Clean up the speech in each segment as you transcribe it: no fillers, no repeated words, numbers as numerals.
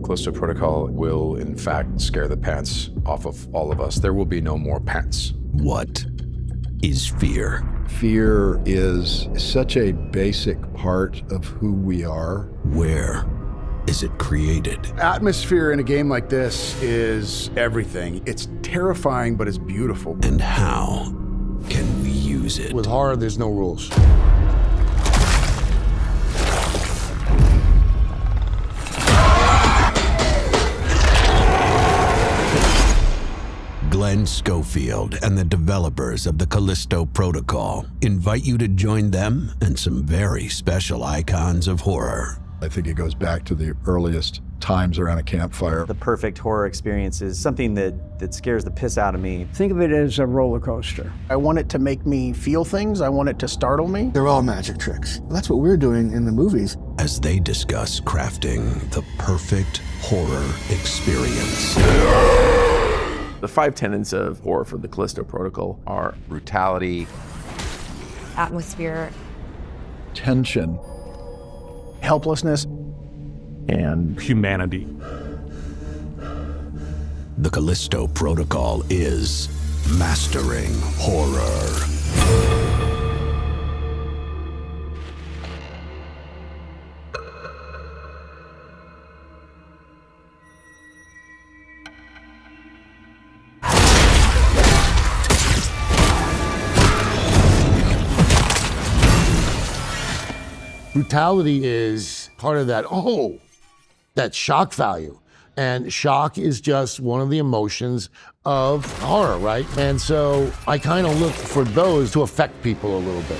Callisto Protocol will, in fact, scare the pants off of all of us. There will be no more pants. What is fear? Fear is such a basic part of who we are. Where is it created? Atmosphere in a game like this is everything. It's terrifying, but it's beautiful. And how can we use it? With horror, there's no rules. Glen Schofield and the developers of the Callisto Protocol invite you to join them and some very special icons of horror. I think it goes back to the earliest times around a campfire. The perfect horror experience is something that scares the piss out of me. Think of it as a roller coaster. I want it to make me feel things. I want it to startle me. They're all magic tricks. That's what we're doing in the movies. As they discuss crafting the perfect horror experience. The 5 tenets of horror for the Callisto Protocol are brutality, atmosphere, Tension, helplessness, and humanity. The Callisto Protocol is mastering horror. Brutality is part of that, that shock value. And shock is just one of the emotions of horror, right? And so I kind of look for those to affect people a little bit.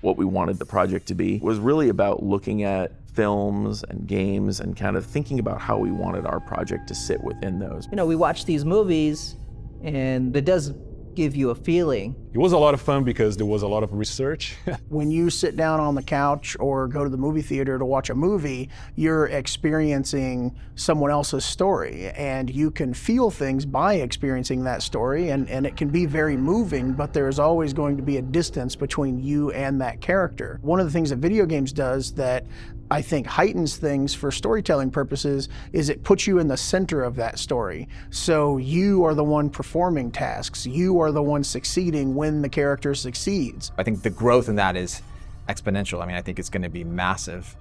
what we wanted the project to be was really about looking at films and games and kind of thinking about how we wanted our project to sit within those. You know, we watch these movies and it does give you a feeling. It was a lot of fun because there was a lot of research. When you sit down on the couch or go to the movie theater to watch a movie, you're experiencing someone else's story, and you can feel things by experiencing that story, and it can be very moving, but there's always going to be a distance between you and that character. One of the things that video games does that I think heightens things for storytelling purposes is it puts you in the center of that story. So you are the one performing tasks. You are the one succeeding when the character succeeds. I think the growth in that is exponential. I mean, I think it's going to be massive,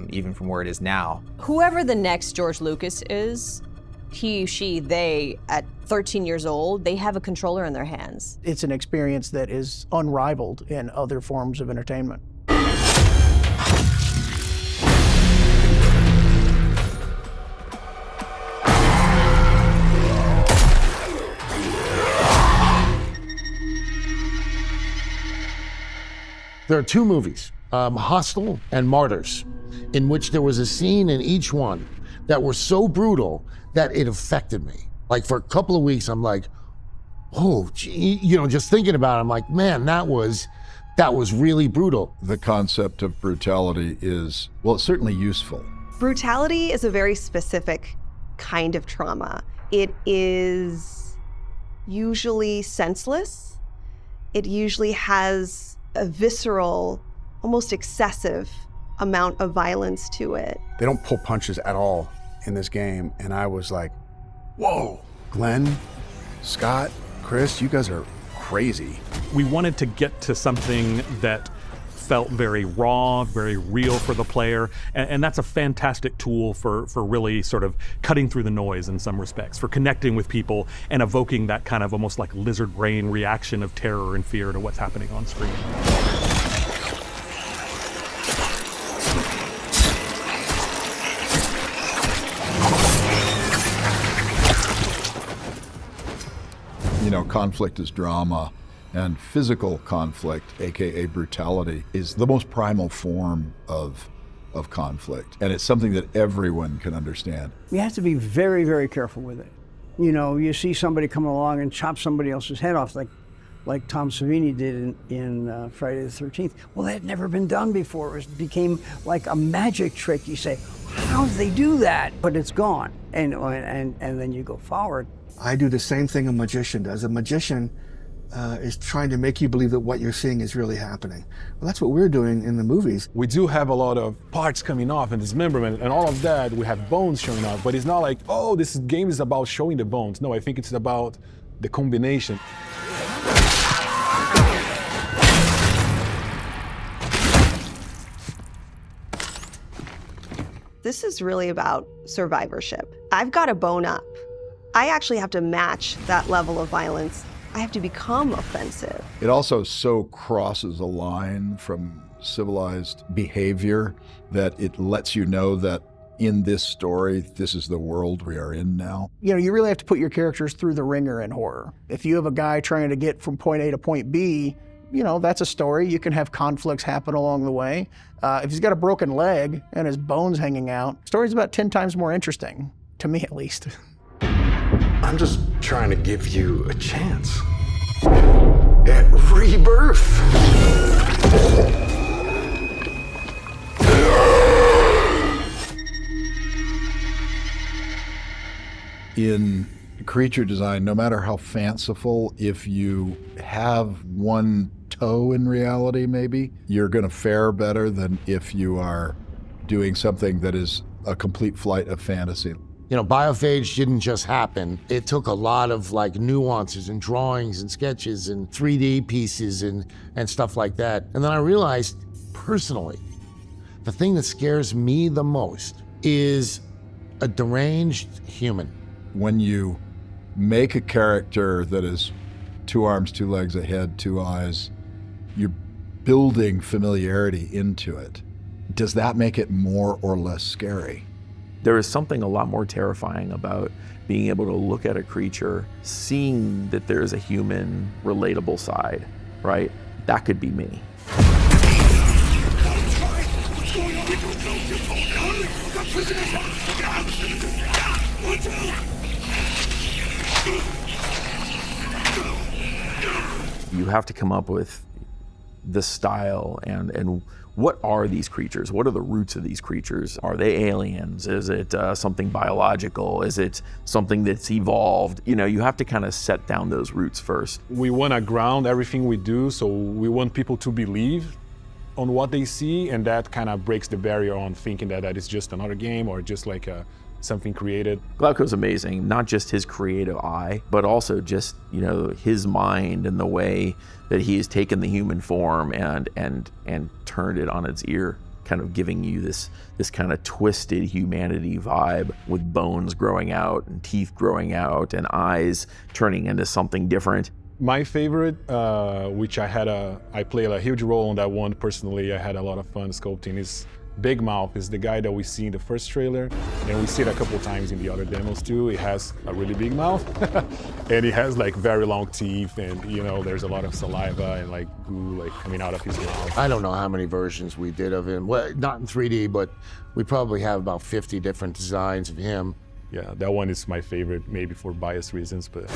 even from where it is now. Whoever the next George Lucas is, he, she, they, at 13 years old, they have a controller in their hands. It's an experience that is unrivaled in other forms of entertainment. There are two movies, Hostel and Martyrs, in which there was a scene in each one that were so brutal that it affected me. Like for a couple of weeks, I'm like, oh, gee, you know, just thinking about it, I'm like, man, that was really brutal. The concept of brutality is, well, it's certainly useful. Brutality is a very specific kind of trauma. It is usually senseless. It usually has a visceral, almost excessive amount of violence to it. They don't pull punches at all in this game, and I was like, whoa, Glenn, Scott, Chris, you guys are crazy. We wanted to get to something that felt very raw, very real for the player, and that's a fantastic tool for really sort of cutting through the noise in some respects, for connecting with people and evoking that kind of almost like lizard brain reaction of terror and fear to what's happening on screen. You know, conflict is drama. And physical conflict, AKA brutality, is the most primal form of conflict. And it's something that everyone can understand. You have to be very, very careful with it. You know, you see somebody come along and chop somebody else's head off, like Tom Savini did in Friday the 13th. Well, that had never been done before. It became like a magic trick. You say, how did they do that? But it's gone. And then you go forward. I do the same thing a magician does. A magician is trying to make you believe that what you're seeing is really happening. Well, that's what we're doing in the movies. We do have a lot of parts coming off and dismemberment and all of that. We have bones showing up, but it's not like, oh, this game is about showing the bones. No, I think it's about the combination. This is really about survivorship. I've got to bone up. I actually have to match that level of violence. I have to become offensive. It also so crosses a line from civilized behavior that it lets you know that in this story, this is the world we are in now. You know, you really have to put your characters through the ringer in horror. If you have a guy trying to get from point A to point B, you know, that's a story. You can have conflicts happen along the way. If he's got a broken leg and his bones hanging out, the story's about 10 times more interesting, to me at least. I'm just trying to give you a chance at rebirth. In creature design, no matter how fanciful, if you have one toe in reality, maybe, you're going to fare better than if you are doing something that is a complete flight of fantasy. You know, Biophage didn't just happen. It took a lot of like nuances and drawings and sketches and 3D pieces and stuff like that. And then I realized, personally, the thing that scares me the most is a deranged human. When you make a character that is 2 arms, 2 legs, a head, 2 eyes, you're building familiarity into it. Does that make it more or less scary? There is something a lot more terrifying about being able to look at a creature, seeing that there's a human, relatable side, right? That could be me. You have to come up with the style and what are these creatures? What are the roots of these creatures? Are they aliens? Is it something biological? Is it something that's evolved? You know, you have to kind of set down those roots first. We want to ground everything we do, so we want people to believe on what they see, and that kind of breaks the barrier on thinking that it's just another game or just like something created. Glauco's amazing, not just his creative eye, but also just, you know, his mind and the way that he has taken the human form and turned it on its ear, kind of giving you this kind of twisted humanity vibe with bones growing out and teeth growing out and eyes turning into something different. My favorite, which I played a huge role in that one personally, I had a lot of fun sculpting, is Big Mouth. Is the guy that we see in the first trailer, and we see it a couple times in the other demos too. He has a really big mouth, and he has like very long teeth, and you know, there's a lot of saliva and like goo like coming out of his mouth. I don't know how many versions we did of him. Well, not in 3D, but we probably have about 50 different designs of him. Yeah, that one is my favorite, maybe for bias reasons, but.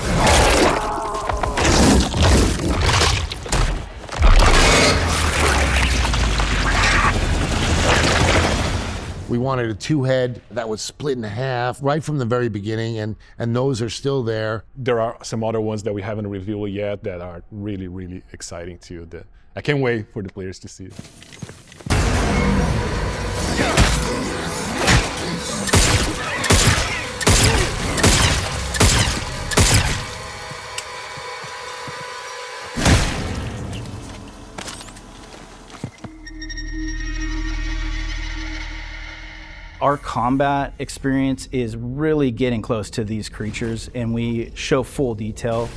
We wanted a 2-head that was split in half right from the very beginning, and those are still there. There are some other ones that we haven't revealed yet that are really, really exciting too. That I can't wait for the players to see it. Our combat experience is really getting close to these creatures, and we show full detail.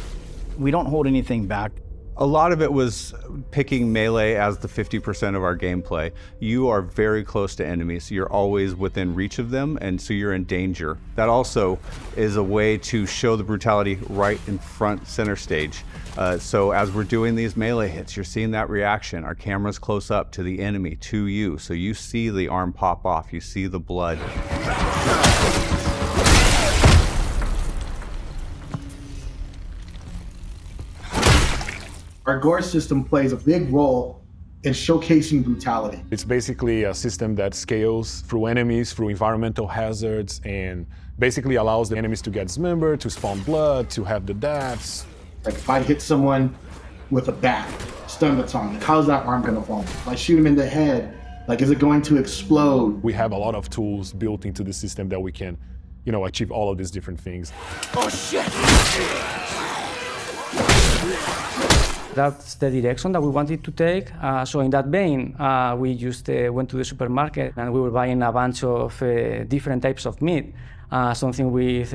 We don't hold anything back. A lot of it was picking melee as the 50% of our gameplay. You are very close to enemies. You're always within reach of them, and so you're in danger. That also is a way to show the brutality right in front center stage. So as we're doing these melee hits, you're seeing that reaction. Our camera's close up to the enemy, to you. So you see the arm pop off, you see the blood. Our gore system plays a big role in showcasing brutality. It's basically a system that scales through enemies, through environmental hazards, and basically allows the enemies to get dismembered, to spawn blood, to have the deaths. Like if I hit someone with a bat, stun baton. How's that arm gonna fall? If I shoot him in the head, like, is it going to explode? We have a lot of tools built into the system that we can, achieve all of these different things. Oh shit! That's the direction that we wanted to take. So in that vein, we just went to the supermarket and we were buying a bunch of different types of meat. Something with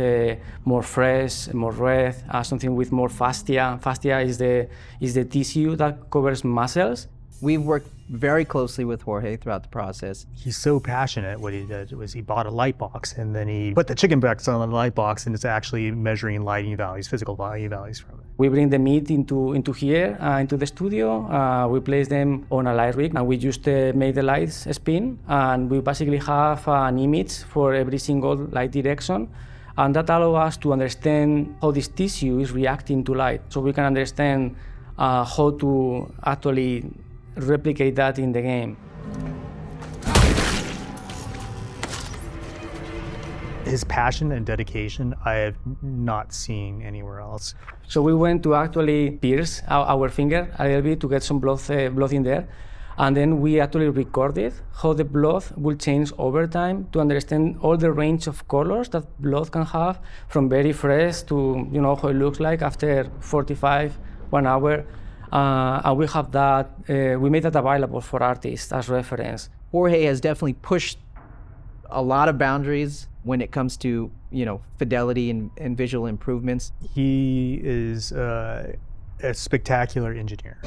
more fresh, more red, something with more fascia. Fascia is the tissue that covers muscles. We've worked very closely with Jorge throughout the process. He's so passionate. What he did was he bought a light box and then he put the chicken breast on the light box and it's actually measuring lighting values, physical lighting values from it. We bring the meat into here, into the studio. We place them on a light rig and we just make the lights spin. And we basically have an image for every single light direction. And that allows us to understand how this tissue is reacting to light. So we can understand how to actually replicate that in the game. His passion and dedication I have not seen anywhere else. So we went to actually pierce our finger a little bit to get some blood in there. And then we actually recorded how the blood will change over time to understand all the range of colors that blood can have, from very fresh to how it looks like after 45, 1 hour. And we have that, we made that available for artists as reference. Jorge has definitely pushed a lot of boundaries when it comes to, fidelity and visual improvements. He is a spectacular engineer.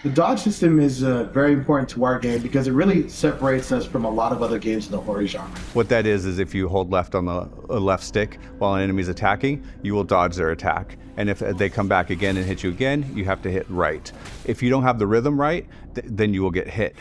The dodge system is very important to our game because it really separates us from a lot of other games in the horror genre. What that is if you hold left on the left stick while an enemy's attacking, you will dodge their attack. And if they come back again and hit you again, you have to hit right. If you don't have the rhythm right, then you will get hit.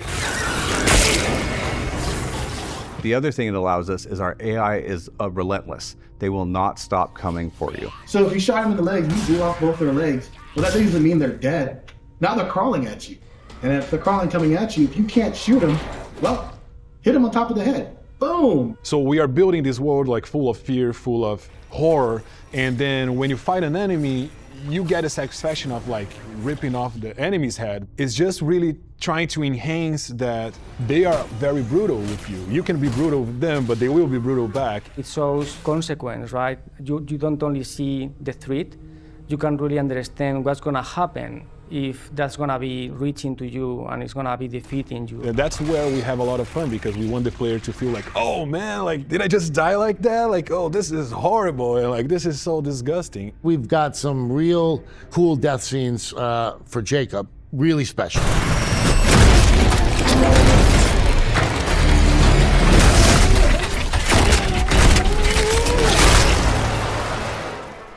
The other thing it allows us is our AI is relentless. They will not stop coming for you. So if you shot them in the legs, you blew off both their legs, well, that doesn't mean they're dead. Now they're crawling at you. And if they're crawling coming at you, if you can't shoot them, well, hit them on top of the head. Boom! So we are building this world like full of fear, full of horror, and then when you fight an enemy, you get a satisfaction of like ripping off the enemy's head. It's just really trying to enhance that they are very brutal with you. You can be brutal with them, but they will be brutal back. It shows consequence, right? You don't only see the threat, you can really understand what's gonna happen if that's gonna be reaching to you and it's gonna be defeating you. And that's where we have a lot of fun because we want the player to feel like, oh man, like did I just die like that? Like, oh, this is horrible, and like this is so disgusting. We've got some real cool death scenes for Jacob, really special.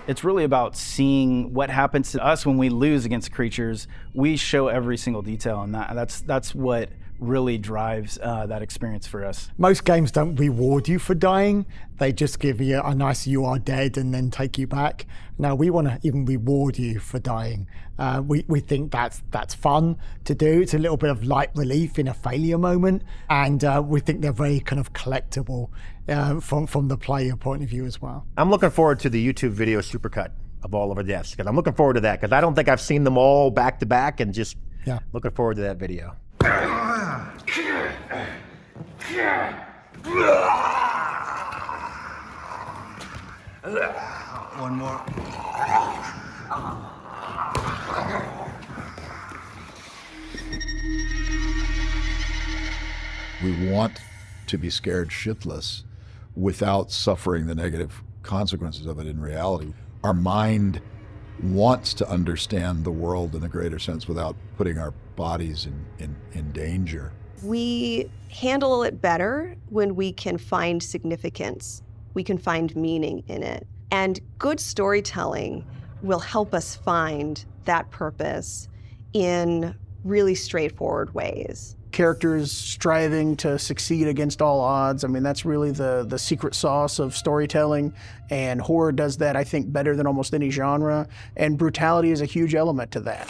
It's really about seeing what happens to us when we lose against creatures. We show every single detail, and that's what really drives that experience for us. Most games don't reward you for dying. They just give you a nice "you are dead" and then take you back. Now we want to even reward you for dying. We think that's fun to do. It's a little bit of light relief in a failure moment, and we think they're very kind of collectible from the player point of view as well. I'm looking forward to the YouTube video supercut of all of our deaths, because I'm looking forward to that, because I don't think I've seen them all back to back, and just looking forward to that video. One more. We want to be scared shitless without suffering the negative consequences of it in reality. Our mind wants to understand the world in a greater sense without putting our bodies in danger. We handle it better when we can find significance. We can find meaning in it. And good storytelling will help us find that purpose in really straightforward ways. Characters striving to succeed against all odds. I mean, that's really the secret sauce of storytelling, and horror does that, I think, better than almost any genre, and brutality is a huge element to that.